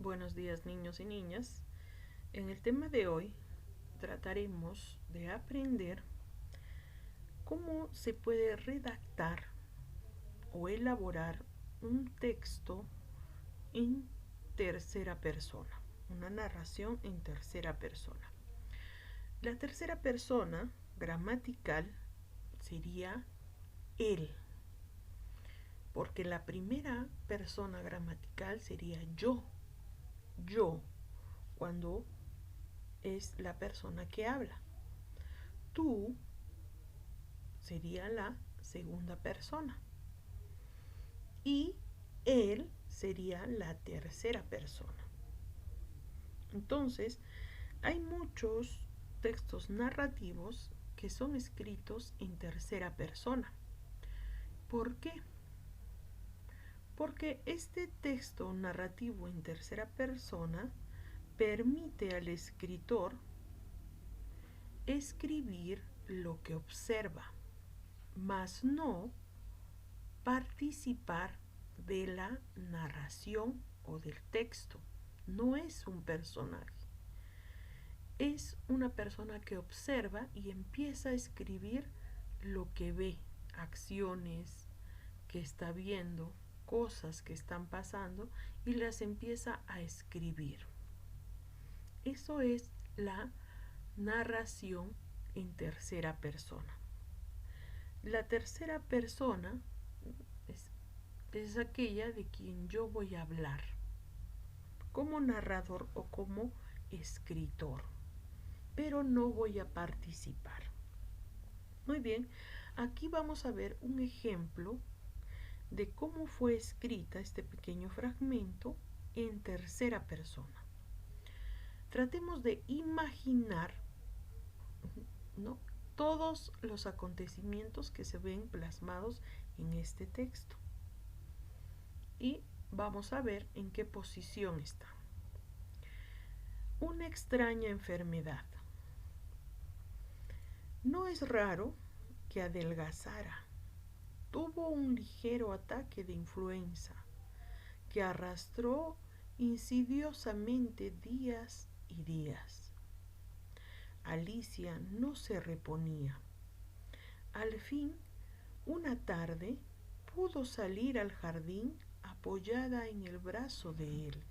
Buenos días, niños y niñas. En el tema de hoy trataremos de aprender cómo se puede redactar o elaborar un texto en tercera persona, una narración en tercera persona. La tercera persona gramatical sería él, porque la primera persona gramatical sería yo, cuando es la persona que habla. Tú sería la segunda persona y él sería la tercera persona. Entonces, hay muchos textos narrativos que son escritos en tercera persona. ¿Por qué? Porque este texto narrativo en tercera persona permite al escritor escribir lo que observa, mas no participar de la narración o del texto. No es un personaje. Es una persona que observa y empieza a escribir lo que ve, acciones que está viendo, cosas que están pasando y las empieza a escribir. Eso es la narración en tercera persona. La tercera persona es aquella de quien yo voy a hablar, como narrador o como escritor, pero no voy a participar. Muy bien, aquí vamos a ver un ejemplo de cómo fue escrita este pequeño fragmento en tercera persona. Tratemos de imaginar, ¿no?, todos los acontecimientos que se ven plasmados en este texto. Y vamos a ver en qué posición está. Una extraña enfermedad. No es raro que adelgazara. Tuvo un ligero ataque de influenza que arrastró insidiosamente días y días. Alicia no se reponía. Al fin, una tarde, pudo salir al jardín apoyada en el brazo de él.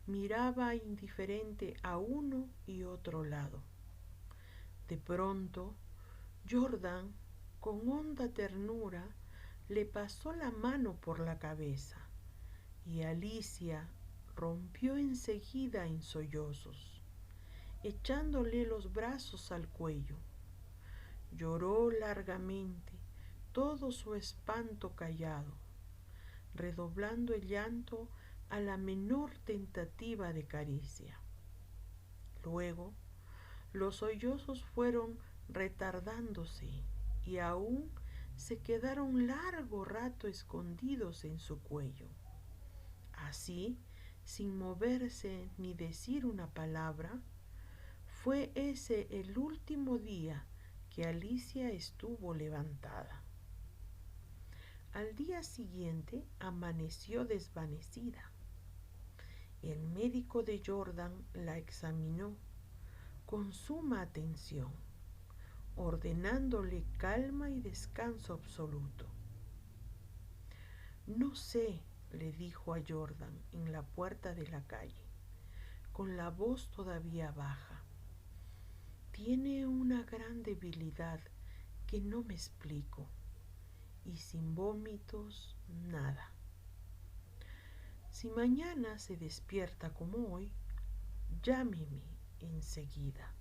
Miraba indiferente a uno y otro lado. De pronto, Jordan, con honda ternura, le pasó la mano por la cabeza y Alicia rompió enseguida en sollozos, echándole los brazos al cuello. Lloró largamente, todo su espanto callado, redoblando el llanto a la menor tentativa de caricia. Luego, los sollozos fueron retardándose y aún se quedaron largo rato escondidos en su cuello. Así, sin moverse ni decir una palabra, fue ese el último día que Alicia estuvo levantada. Al día siguiente amaneció desvanecida. El médico de Jordan la examinó con suma atención, ordenándole calma y descanso absoluto. No sé, le dijo a Jordan en la puerta de la calle, con la voz todavía baja. Tiene una gran debilidad que no me explico, y sin vómitos nada. Si mañana se despierta como hoy, llámeme enseguida.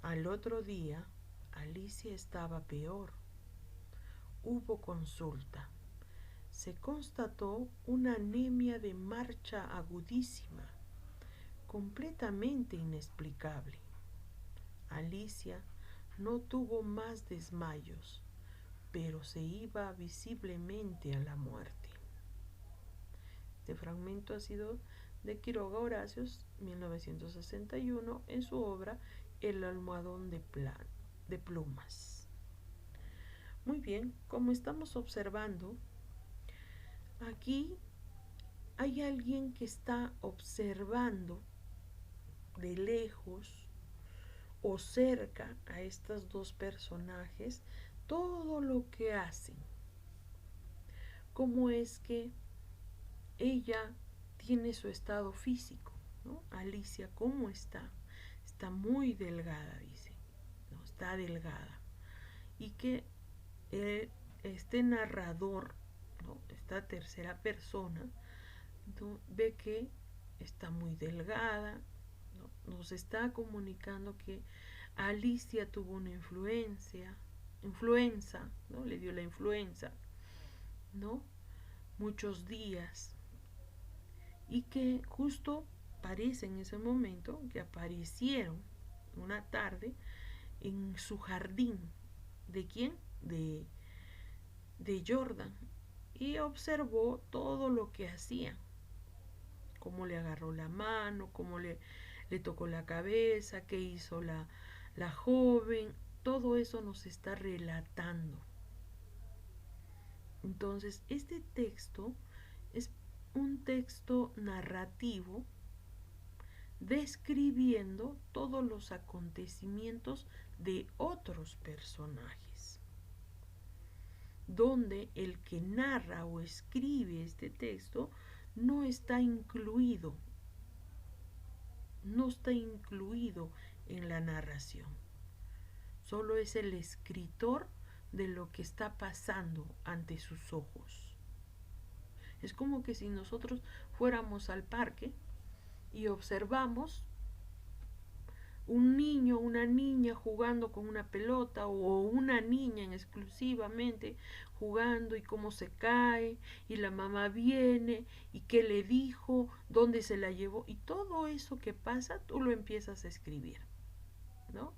Al otro día, Alicia estaba peor. Hubo consulta. Se constató una anemia de marcha agudísima, completamente inexplicable. Alicia no tuvo más desmayos, pero se iba visiblemente a la muerte. Este fragmento ha sido de Quiroga Horacios, 1961, en su obra El almohadón de plumas. Muy bien, como estamos observando, aquí hay alguien que está observando de lejos o cerca a estos dos personajes todo lo que hacen. Cómo es que ella tiene su estado físico, ¿no? Alicia, ¿cómo está? Está muy delgada, dice, ¿no? Está delgada. Y que este narrador, ¿no? Esta tercera persona, ¿no? Ve que está muy delgada, ¿no? Nos está comunicando que Alicia tuvo una influenza, ¿no? Le dio la influenza, ¿no? Muchos días. Y que justo parece en ese momento que aparecieron una tarde en su jardín. ¿De quién? De Jordan. Y observó todo lo que hacía. Cómo le agarró la mano, cómo le tocó la cabeza, qué hizo la joven. Todo eso nos está relatando. Entonces, este texto es un texto narrativo describiendo todos los acontecimientos de otros personajes, donde el que narra o escribe este texto no está incluido en la narración. Solo es el escritor de lo que está pasando ante sus ojos. Es como que si nosotros fuéramos al parque y observamos un niño, una niña jugando con una pelota, o una niña en exclusivamente jugando, y cómo se cae, y la mamá viene y qué le dijo, dónde se la llevó, y todo eso que pasa tú lo empiezas a escribir, ¿no?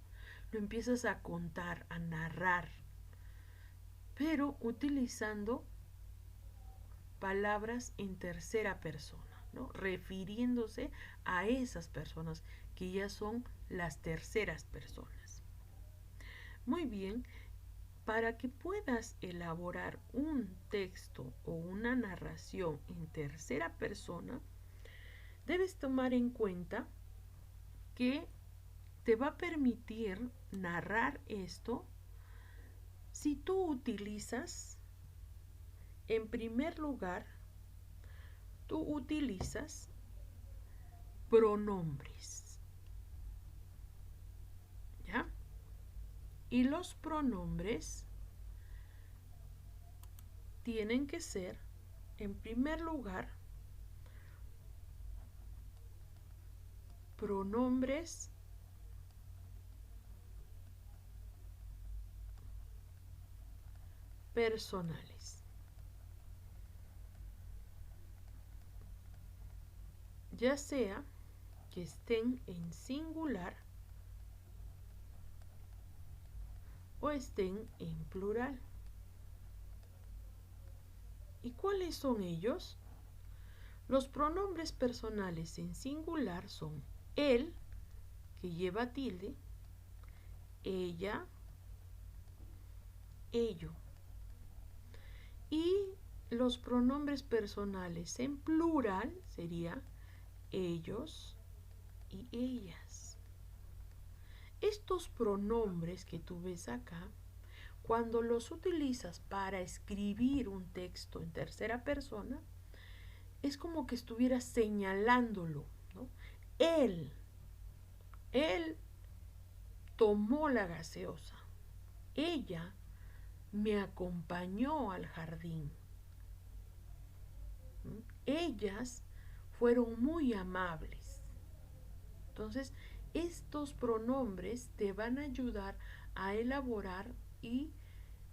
Lo empiezas a contar, a narrar, pero utilizando palabras en tercera persona, ¿no? Refiriéndose a esas personas que ya son las terceras personas. Muy bien, para que puedas elaborar un texto o una narración en tercera persona, debes tomar en cuenta que te va a permitir narrar esto si tú utilizas, en primer lugar, tú utilizas pronombres, ¿ya? Y los pronombres tienen que ser, en primer lugar, pronombres personales. Ya sea que estén en singular o estén en plural. ¿Y cuáles son ellos? Los pronombres personales en singular son él, que lleva tilde, ella, ello. Y los pronombres personales en plural sería ellos y ellas. Estos pronombres que tú ves acá, cuando los utilizas para escribir un texto en tercera persona, es como que estuvieras señalándolo, ¿no? Él tomó la gaseosa. Ella me acompañó al jardín. Ellas fueron muy amables. Entonces, estos pronombres te van a ayudar a elaborar y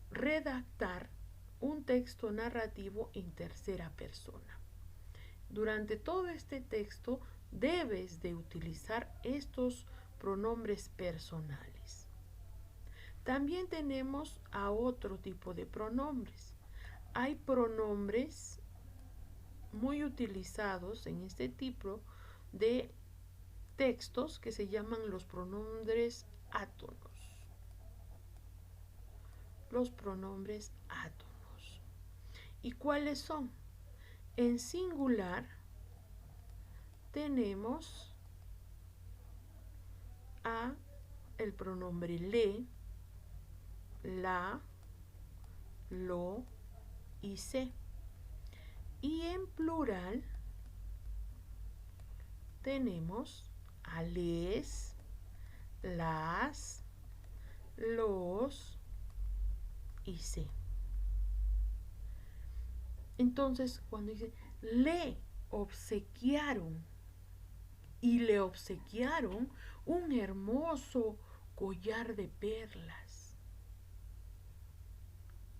redactar un texto narrativo en tercera persona. Durante todo este texto debes de utilizar estos pronombres personales. También tenemos a otro tipo de pronombres. Hay pronombres muy utilizados en este tipo de textos que se llaman los pronombres átonos. Los pronombres átonos. ¿Y cuáles son? En singular tenemos a el pronombre le, la, lo y se. Y en plural tenemos a les, las, los y se. Entonces, cuando dice le obsequiaron, y le obsequiaron un hermoso collar de perlas,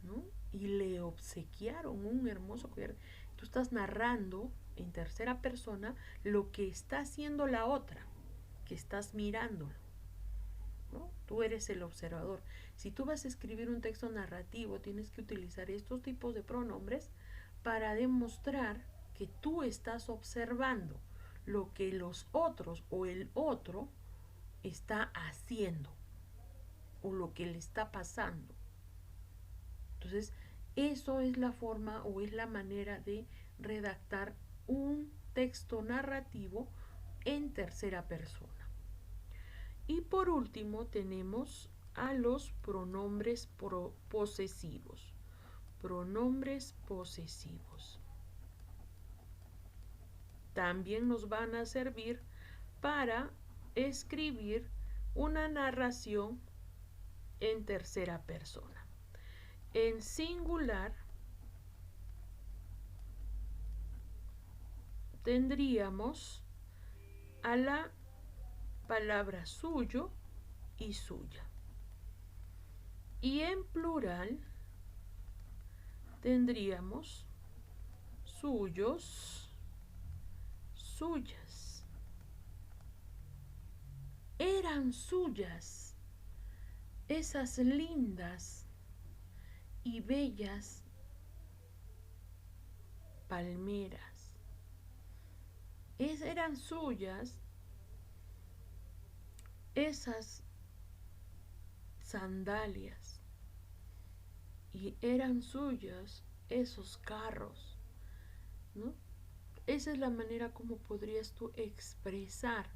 ¿no? Y le obsequiaron un hermoso collar. Tú estás narrando en tercera persona lo que está haciendo la otra, que estás mirándolo, ¿no? Tú eres el observador. Si tú vas a escribir un texto narrativo, tienes que utilizar estos tipos de pronombres para demostrar que tú estás observando lo que los otros o el otro está haciendo o lo que le está pasando. Entonces, eso es la forma o es la manera de redactar un texto narrativo en tercera persona. Y por último tenemos a los pronombres posesivos. Pronombres posesivos. También nos van a servir para escribir una narración en tercera persona. En singular tendríamos a la palabra suyo y suya. Y en plural tendríamos suyos, suyas. Eran suyas esas lindas y bellas palmeras. Eran suyas esas sandalias y eran suyas esos carros, ¿no? Esa es la manera como podrías tú expresar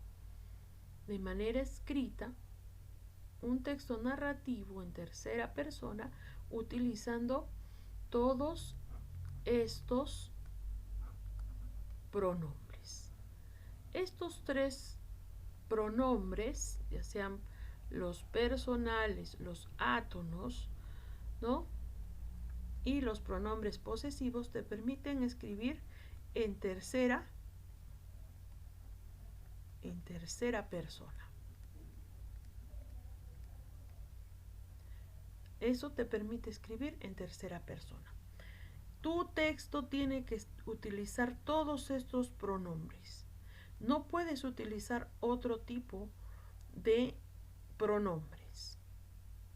de manera escrita un texto narrativo en tercera persona utilizando todos estos pronombres. Estos tres pronombres, ya sean los personales, los átonos, ¿no? Y los pronombres posesivos, te permiten escribir en tercera persona. Eso te permite escribir en tercera persona. Tu texto tiene que utilizar todos estos pronombres. No puedes utilizar otro tipo de pronombres,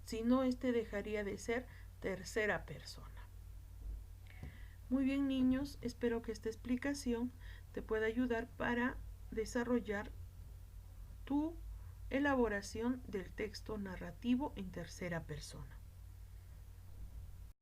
si no, este dejaría de ser tercera persona. Muy bien, niños, espero que esta explicación te pueda ayudar para desarrollar tu elaboración del texto narrativo en tercera persona.